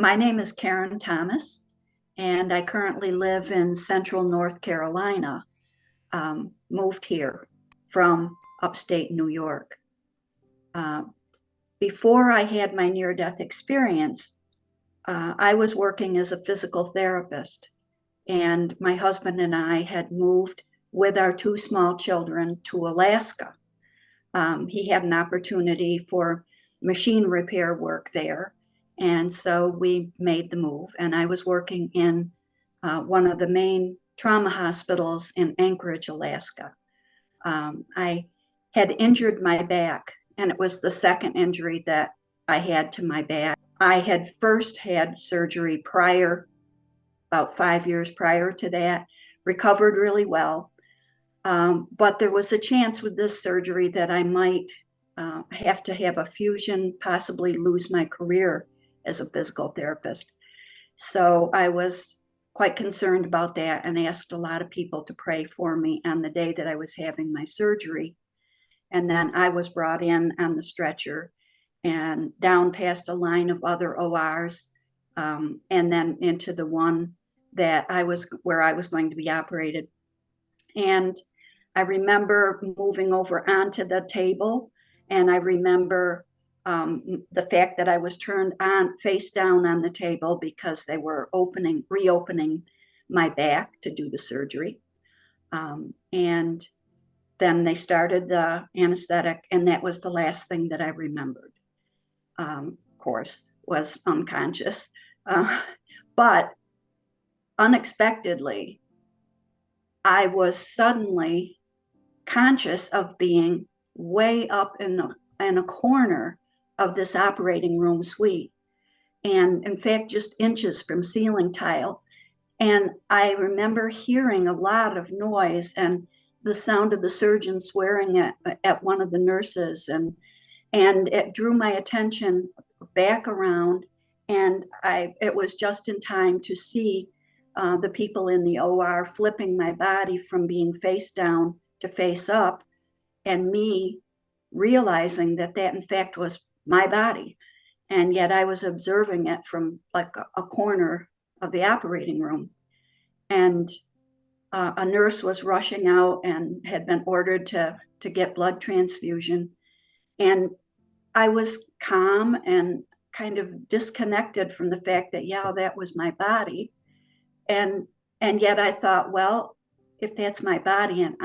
My name is Karen Thomas, and I currently live in central North Carolina. Moved here from upstate New York. Uh, Before I had my near-death experience, I was working as a physical therapist, and my husband and I had moved with our two small children to Alaska. He had an opportunity for machine repair work there. And so we made the move. And I was working in one of the main trauma hospitals in Anchorage, Alaska. I had injured my back, and it was the second injury that I had to my back. I had first had surgery about 5 years prior to that, recovered really well. But there was a chance with this surgery that I might have to have a fusion, possibly lose my career as a physical therapist. So I was quite concerned about that and asked a lot of people to pray for me on the day that I was having my surgery. And then I was brought in on the stretcher and down past a line of other ORs, and then into the one where I was going to be operated. And I remember moving over onto the table, and I remember the fact that I was turned on face down on the table because they were reopening my back to do the surgery. And then they started the anesthetic, and that was the last thing that I remembered. Of course, was unconscious. But unexpectedly, I was suddenly conscious of being way up in a corner of this operating room suite, and in fact just inches from ceiling tile. And I remember hearing a lot of noise and the sound of the surgeon swearing at one of the nurses, and it drew my attention back around, and it was just in time to see the people in the OR flipping my body from being face down to face up, and me realizing that in fact was my body. And yet I was observing it from like a corner of the operating room. And a nurse was rushing out and had been ordered to get blood transfusion. And I was calm and kind of disconnected from the fact that, yeah, that was my body. And yet I thought, well, if that's my body and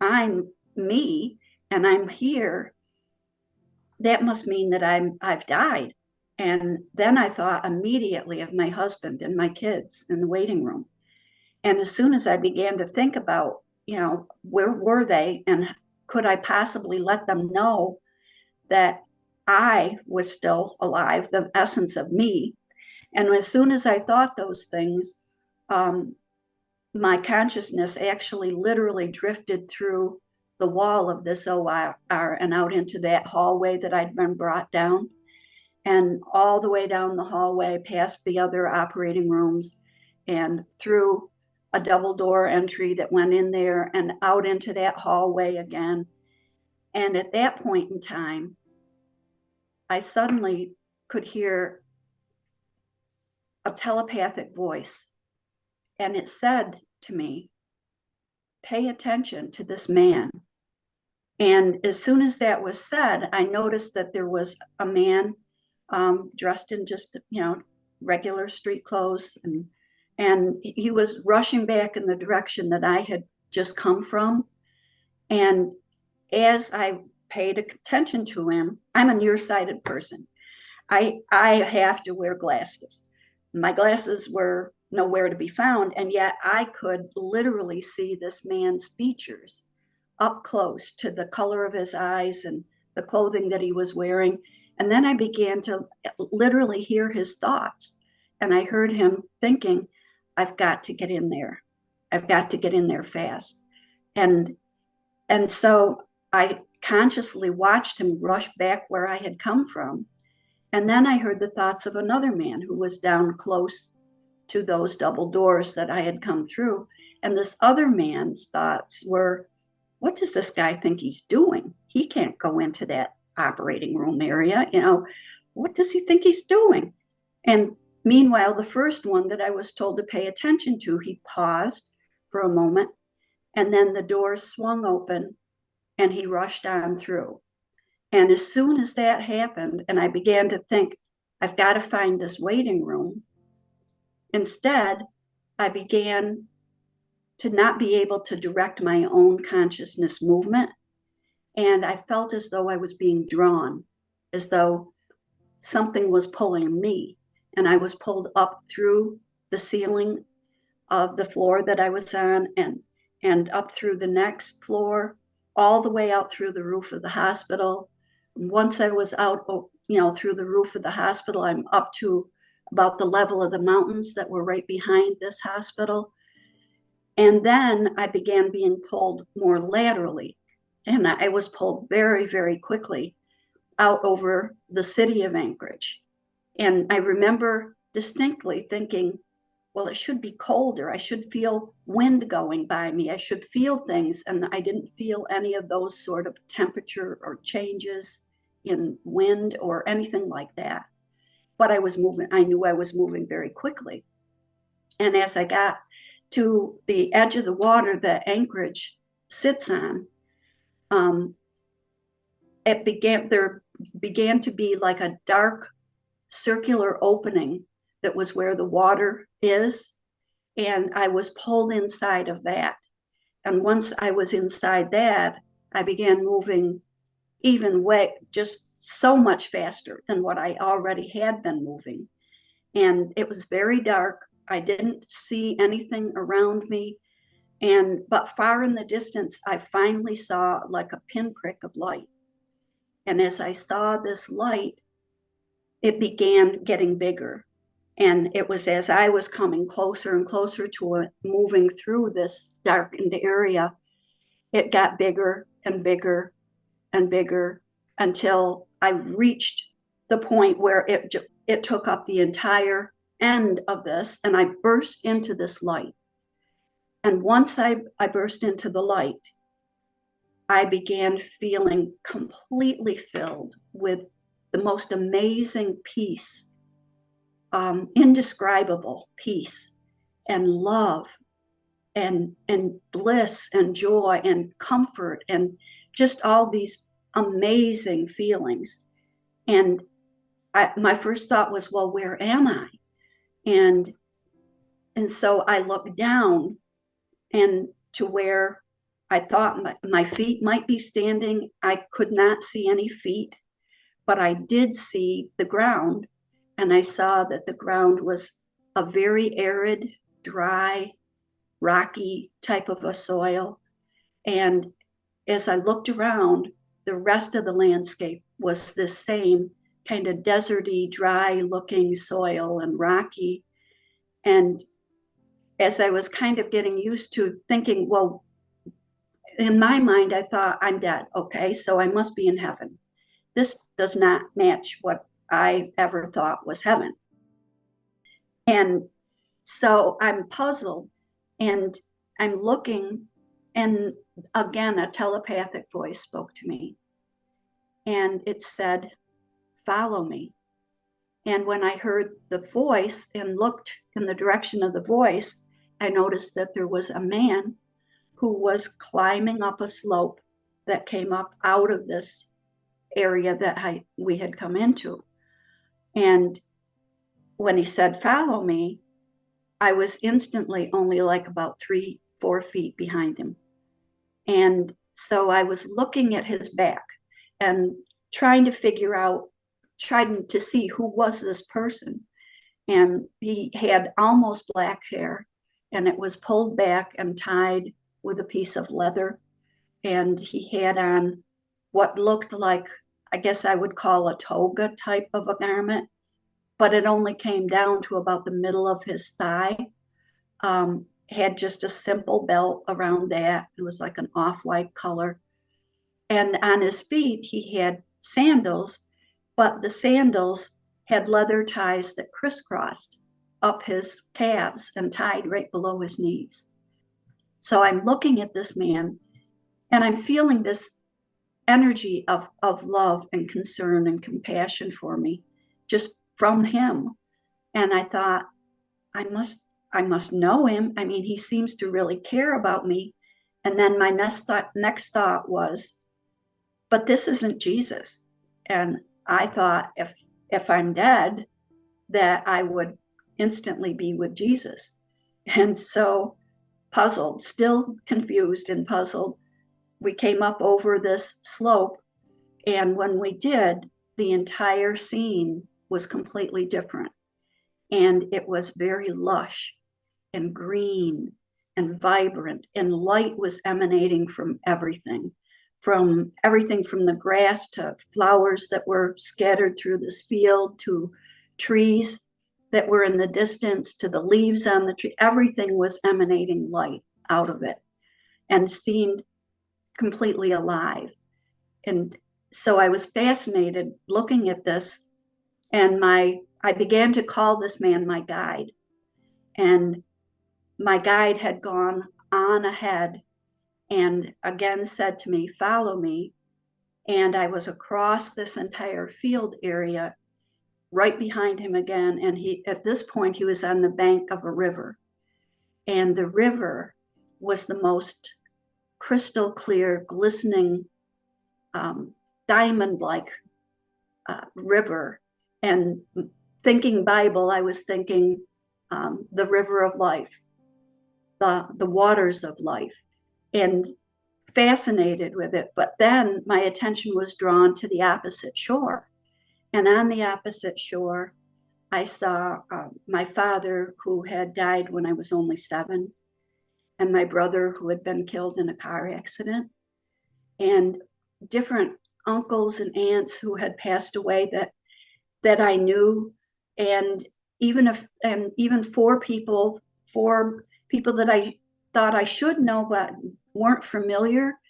I'm me and I'm here, that must mean that I've died. And then I thought immediately of my husband and my kids in the waiting room. And as soon as I began to think about, where were they and could I possibly let them know that I was still alive, the essence of me. And as soon as I thought those things, my consciousness actually literally drifted through the wall of this OR and out into that hallway that I'd been brought down, and all the way down the hallway past the other operating rooms and through a double door entry that went in there and out into that hallway again. And at that point in time, I suddenly could hear a telepathic voice, and it said to me, pay attention to this man. And as soon as that was said, I noticed that there was a man dressed in just, regular street clothes. And he was rushing back in the direction that I had just come from. And as I paid attention to him, I'm a nearsighted person. I have to wear glasses. My glasses were nowhere to be found, and yet I could literally see this man's features up close to the color of his eyes and the clothing that he was wearing. And then I began to literally hear his thoughts, and I heard him thinking, I've got to get in there. I've got to get in there fast. And so I consciously watched him rush back where I had come from. And then I heard the thoughts of another man who was down close to those double doors that I had come through. And this other man's thoughts were, what does this guy think he's doing? He can't go into that operating room area. What does he think he's doing? And meanwhile, the first one that I was told to pay attention to, he paused for a moment, and then the doors swung open and he rushed on through. And as soon as that happened, and I began to think, I've got to find this waiting room, instead, I began to not be able to direct my own consciousness movement. And I felt as though I was being drawn, as though something was pulling me. And I was pulled up through the ceiling of the floor that I was on, and up through the next floor, all the way out through the roof of the hospital. Once I was out, through the roof of the hospital, I'm up to about the level of the mountains that were right behind this hospital. And then I began being pulled more laterally. And I was pulled very, very quickly out over the city of Anchorage. And I remember distinctly thinking, well, it should be colder. I should feel wind going by me. I should feel things. And I didn't feel any of those sort of temperature or changes in wind or anything like that. But I was moving, I knew I was moving very quickly. And as I got to the edge of the water that Anchorage sits on, there began to be like a dark circular opening that was where the water is. And I was pulled inside of that. And once I was inside that, I began moving just so much faster than what I already had been moving. And it was very dark. I didn't see anything around me. But far in the distance, I finally saw like a pinprick of light. And as I saw this light, it began getting bigger. And it was as I was coming closer and closer to it, moving through this darkened area, it got bigger and bigger and bigger until I reached the point where it took up the entire end of this, and I burst into this light. And once I burst into the light, I began feeling completely filled with the most amazing peace, indescribable peace and love and bliss and joy and comfort and just all these amazing feelings. And my first thought was, well, where am I? And so I looked down and to where I thought my feet might be standing. I could not see any feet, but I did see the ground. And I saw that the ground was a very arid, dry, rocky type of a soil. And as I looked around, the rest of the landscape was this same kind of deserty, dry looking soil and rocky. And as I was kind of getting used to thinking, well, in my mind, I thought, I'm dead. Okay, so I must be in heaven. This does not match what I ever thought was heaven. And so I'm puzzled and I'm looking, and again, a telepathic voice spoke to me. And it said, follow me. And when I heard the voice and looked in the direction of the voice, I noticed that there was a man who was climbing up a slope that came up out of this area that we had come into. And when he said, follow me, I was instantly only like about 3-4 feet behind him. And so I was looking at his back and trying to see who was this person. And he had almost black hair, and it was pulled back and tied with a piece of leather. And he had on what looked like, I guess I would call a toga type of a garment, but it only came down to about the middle of his thigh. Had just a simple belt around that. It was like an off-white color. And on his feet, he had sandals, but the sandals had leather ties that crisscrossed up his calves and tied right below his knees. So I'm looking at this man and I'm feeling this energy of love and concern and compassion for me just from him. And I thought, I must know him. I mean, he seems to really care about me. And then my next thought was, but this isn't Jesus. And I thought if I'm dead, that I would instantly be with Jesus. And so, puzzled, still confused and puzzled, we came up over this slope. And when we did, the entire scene was completely different. And it was very lush and green and vibrant, and light was emanating from everything from the grass to flowers that were scattered through this field to trees that were in the distance to the leaves on the tree. Everything was emanating light out of it and seemed completely alive. And so I was fascinated looking at this, and I began to call this man my guide. And my guide had gone on ahead and again said to me, "Follow me." And I was across this entire field area right behind him again. And at this point, he was on the bank of a river. And the river was the most crystal clear, glistening, diamond-like river. And thinking Bible, I was thinking the river of life, the waters of life, and fascinated with it. But then my attention was drawn to the opposite shore. And on the opposite shore, I saw my father, who had died when I was only 7, and my brother, who had been killed in a car accident, and different uncles and aunts who had passed away that I knew, and even 4 people that I thought I should know but weren't familiar.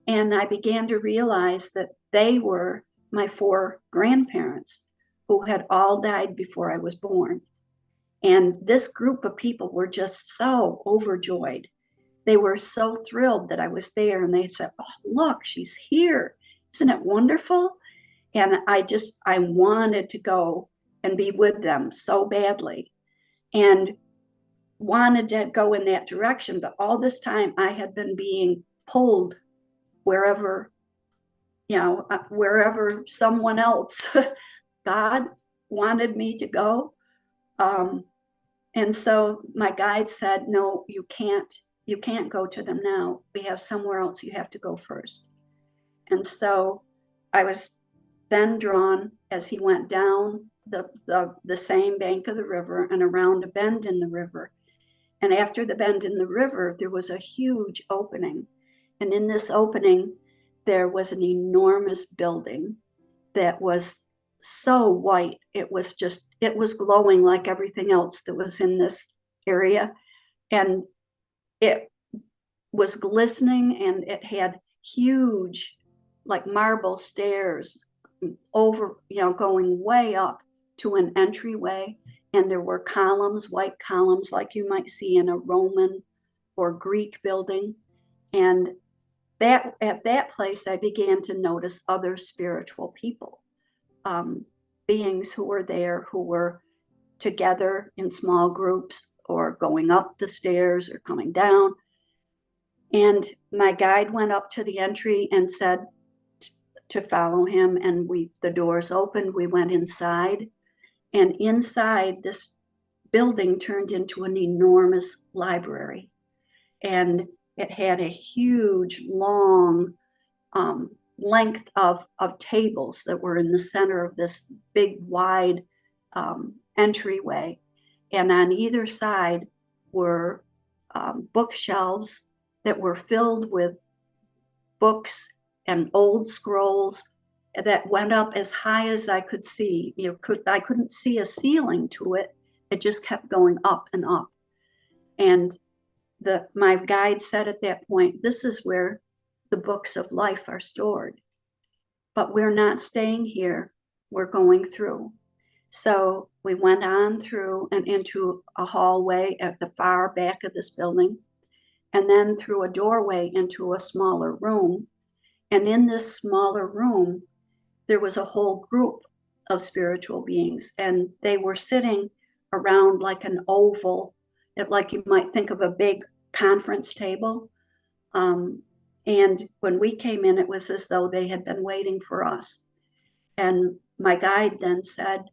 And I began to realize that they were my 4 grandparents who had all died before I was born. And this group of people were just so overjoyed. They were so thrilled that I was there, and they said, "Oh, look, she's here. Isn't it wonderful?" And I wanted to go and be with them so badly, and wanted to go in that direction. But all this time I had been being pulled wherever someone else, God, wanted me to go. And so my guide said, "No, you can't go to them now. We have somewhere else you have to go first." And so I was then drawn, as he went down the same bank of the river and around a bend in the river. And after the bend in the river, there was a huge opening. And in this opening, there was an enormous building that was so white. It was glowing like everything else that was in this area. And it was glistening, and it had huge, like marble stairs over, going way up to an entryway. And there were columns, white columns, like you might see in a Roman or Greek building. And at that place, I began to notice other spiritual people, beings who were there, who were together in small groups, or going up the stairs or coming down. And my guide went up to the entry and said to follow him. And the doors opened, we went inside. And inside, this building turned into an enormous library. And it had a huge, long length of tables that were in the center of this big, wide entryway. And on either side were bookshelves that were filled with books and old scrolls that went up as high as I could see. I couldn't see a ceiling to it. It just kept going up and up. And my guide said at that point, "This is where the books of life are stored. But we're not staying here. We're going through." So we went on through and into a hallway at the far back of this building, and then through a doorway into a smaller room. And in this smaller room, there was a whole group of spiritual beings, and they were sitting around like an oval, like you might think of a big conference table. And when we came in, it was as though they had been waiting for us. And my guide then said,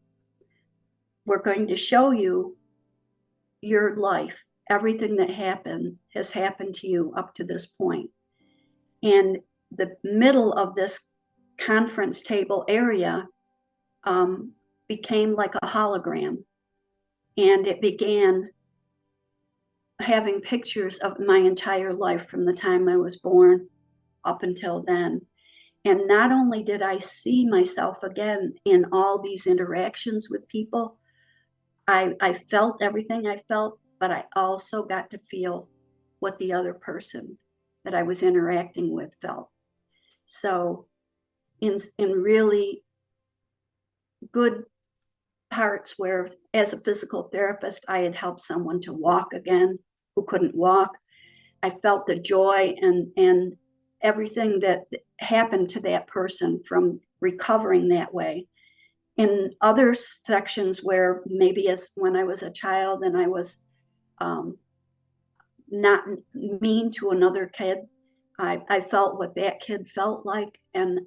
we're going to show you your life. Everything that happened has happened to you up to this point. And the middle of this conference table area became like a hologram. And it began having pictures of my entire life from the time I was born up until then. And not only did I see myself again in all these interactions with people, I felt everything I felt, but I also got to feel what the other person that I was interacting with felt. So in really good parts where, as a physical therapist, I had helped someone to walk again who couldn't walk, I felt the joy and everything that happened to that person from recovering that way. In other sections where maybe as when I was a child and I was not mean to another kid, I felt what that kid felt like, and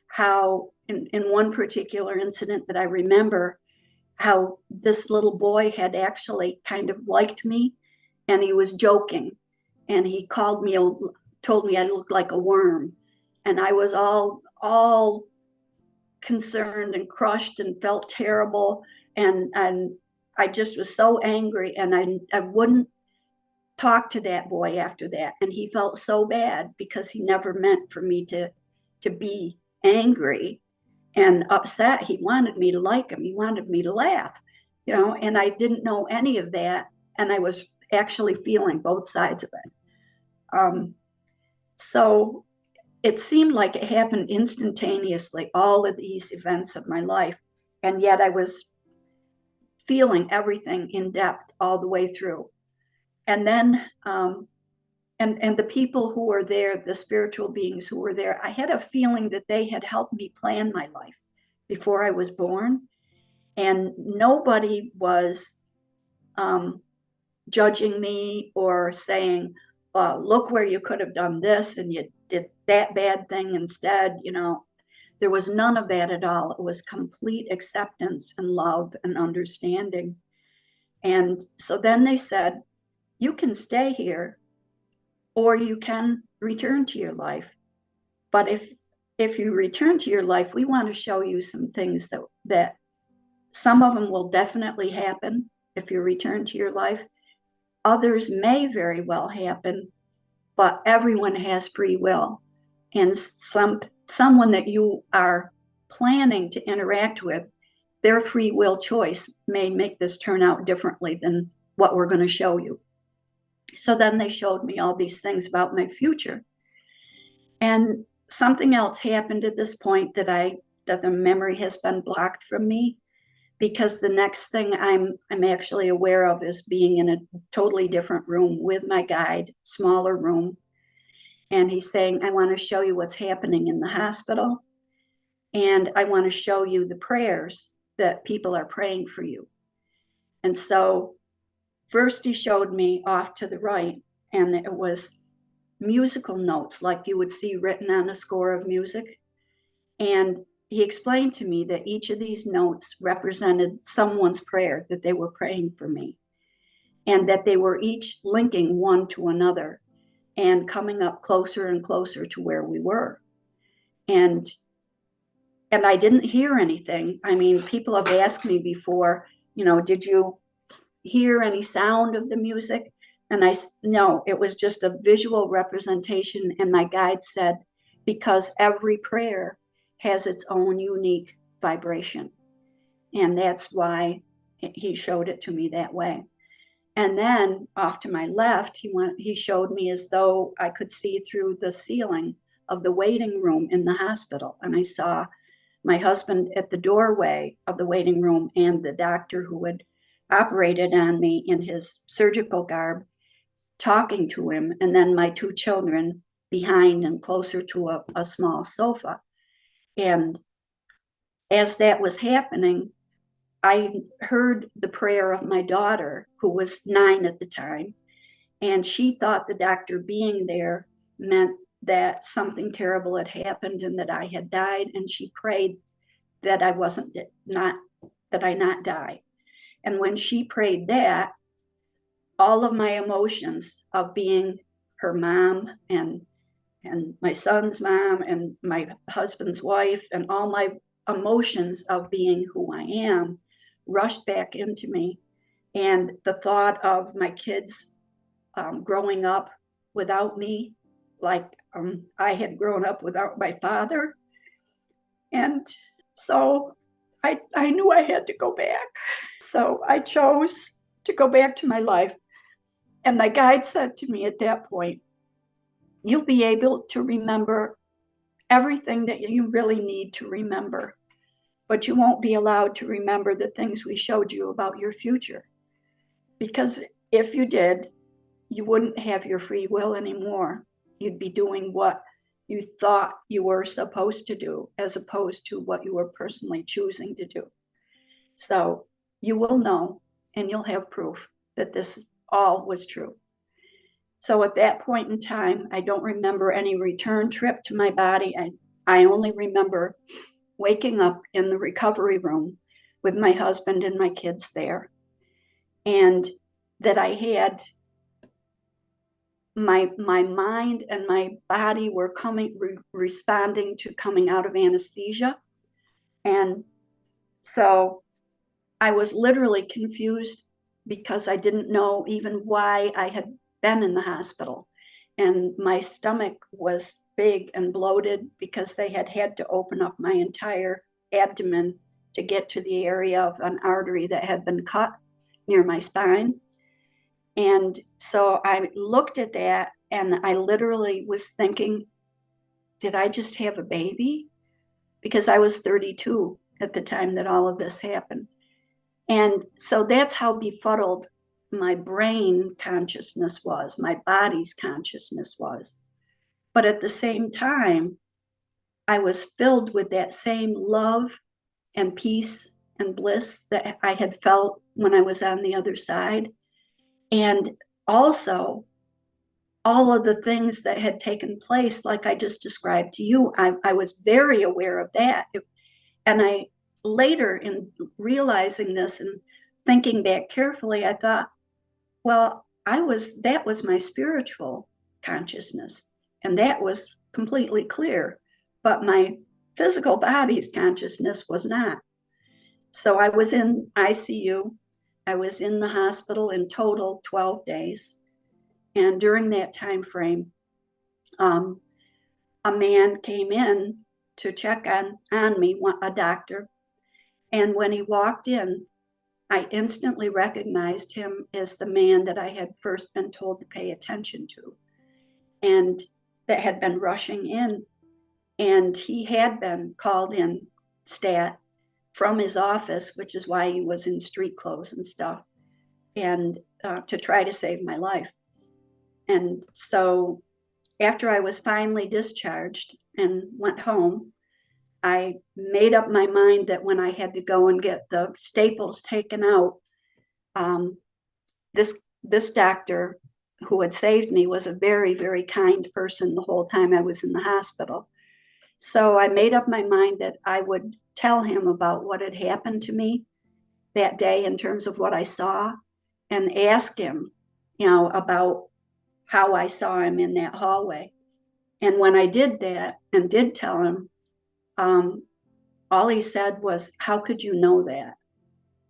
how in one particular incident that I remember, how this little boy had actually kind of liked me, and he was joking, and he told me I looked like a worm, and I was all concerned and crushed and felt terrible, and I just was so angry, and I wouldn't talk to that boy after that, and he felt so bad because he never meant for me to be angry and upset. He wanted me to like him. He wanted me to laugh, and I didn't know any of that, and I was actually feeling both sides of it. So it seemed like it happened instantaneously, all of these events of my life, and yet I was feeling everything in depth all the way through. And then and the people who were there, the spiritual beings who were there, I had a feeling that they had helped me plan my life before I was born, and nobody was judging me or saying, look where you could have done this and you did that bad thing instead. There was none of that at all. It was complete acceptance and love and understanding. And so then they said, you can stay here or you can return to your life. But if you return to your life, we want to show you some things that some of them will definitely happen if you return to your life. Others may very well happen, but everyone has free will. And someone that you are planning to interact with, their free will choice may make this turn out differently than what we're going to show you. So then they showed me all these things about my future. And something else happened at this point that the memory has been blocked from me, because the next thing I'm actually aware of is being in a totally different room with my guide, smaller room. And he's saying, I want to show you what's happening in the hospital. And I want to show you the prayers that people are praying for you. And so first he showed me off to the right, and it was musical notes like you would see written on a score of music. And he explained to me that each of these notes represented someone's prayer, that they were praying for me, and that they were each linking one to another and coming up closer and closer to where we were. And I didn't hear anything. I mean, people have asked me before, did you hear any sound of the music? And no, it was just a visual representation. And my guide said, because every prayer has its own unique vibration. And that's why he showed it to me that way. And then off to my left, he showed me as though I could see through the ceiling of the waiting room in the hospital. And I saw my husband at the doorway of the waiting room, and the doctor who had operated on me in his surgical garb talking to him, and then my two children behind and closer to a small sofa. And as that was happening, I heard the prayer of my daughter, who was 9 at the time, and she thought the doctor being there meant that something terrible had happened and that I had died, and she prayed that I wasn't not that I not die. And when she prayed that, all of my emotions of being her mom and my son's mom and my husband's wife and all my emotions of being who I am rushed back into me. And the thought of my kids growing up without me, like I had grown up without my father. And so I knew I had to go back. So I chose to go back to my life. And my guide said to me at that point, you'll be able to remember everything that you really need to remember, but you won't be allowed to remember the things we showed you about your future. Because if you did, you wouldn't have your free will anymore. You'd be doing what you thought you were supposed to do, as opposed to what you were personally choosing to do. So you will know, and you'll have proof that this all was true. So at that point in time, I don't remember any return trip to my body. I only remember waking up in the recovery room with my husband and my kids there, and that I had my mind and my body were responding to coming out of anesthesia. And so I was literally confused because I didn't know even why I had been in the hospital. And my stomach was big and bloated because they had to open up my entire abdomen to get to the area of an artery that had been cut near my spine. And so I looked at that and I literally was thinking, did I just have a baby? Because I was 32 at the time that all of this happened. And so that's how befuddled my brain consciousness was, my body's consciousness was. But at the same time, I was filled with that same love and peace and bliss that I had felt when I was on the other side. And also, all of the things that had taken place, like I just described to you, I was very aware of that. And I later, in realizing this and thinking back carefully, I thought, well, that was my spiritual consciousness, and that was completely clear, but my physical body's consciousness was not. So I was in ICU. I was in the hospital in total 12 days. And during that time frame, a man came in to check on me, a doctor. And when he walked in, I instantly recognized him as the man that I had first been told to pay attention to, and that had been rushing in. And he had been called in stat from his office, which is why he was in street clothes and stuff, and to try to save my life. And so after I was finally discharged and went home, I made up my mind that when I had to go and get the staples taken out, this doctor who had saved me was a very, very kind person the whole time I was in the hospital. So I made up my mind that I would tell him about what had happened to me that day in terms of what I saw, and ask him, about how I saw him in that hallway. And when I did that and did tell him, all he said was, "How could you know that?"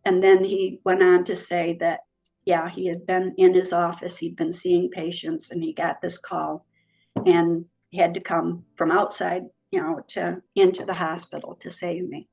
And then he went on to say that, yeah, he had been in his office, he'd been seeing patients, and he got this call and he had to come from outside, into the hospital to save me.